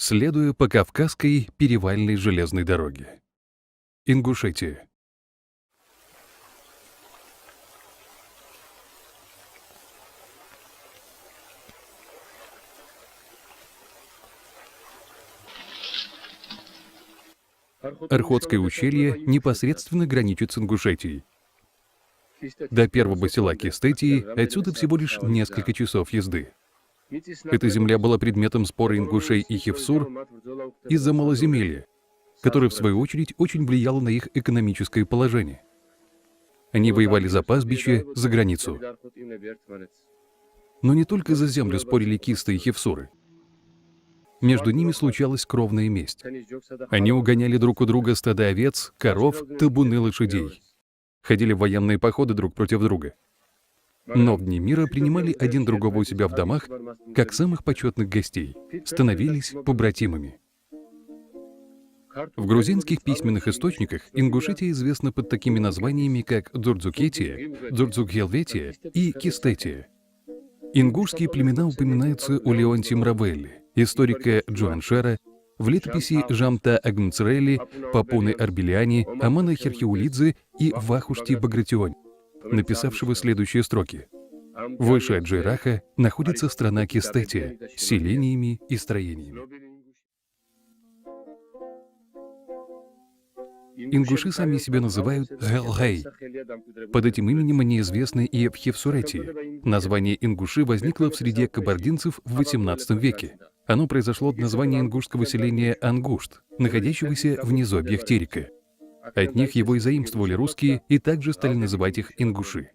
Следуя по Кавказской перевальной железной дороге. Ингушетия. Охотское ущелье непосредственно граничит с Ингушетией. До первого села Кистетии отсюда всего лишь несколько часов езды. Эта земля была предметом спора ингушей и хевсур из-за малоземелья, которое, в свою очередь, очень влияло на их экономическое положение. Они воевали за пастбище, за границу. Но не только за землю спорили кисты и хевсуры. Между ними случалась кровная месть. Они угоняли друг у друга стада овец, коров, табуны лошадей. Ходили в военные походы друг против друга. Но в дни мира принимали один другого у себя в домах, как самых почетных гостей, становились побратимами. В грузинских письменных источниках Ингушетия известна под такими названиями, как Дзурдзукетия, Дзурдзукхелветия и Кистетия. Ингушские племена упоминаются у Леонтия Мравелли, историка Джуаншера, в летописи Жамта Агнцрели, Папуны Арбеляни, Амана Херхиулидзе и Вахушти Багратиони, написавшего следующие строки. Выше от Джейраха находится страна Кистетия с селениями и строениями. Ингуши сами себя называют Гэлгэй. Под этим именем они известны и в Хевсуретии. Название ингуши возникло в среде кабардинцев в XVIII веке. Оно произошло от названия ингушского селения Ангушт, находящегося в низобьях Терека. От них его и заимствовали русские и также стали называть их ингуши.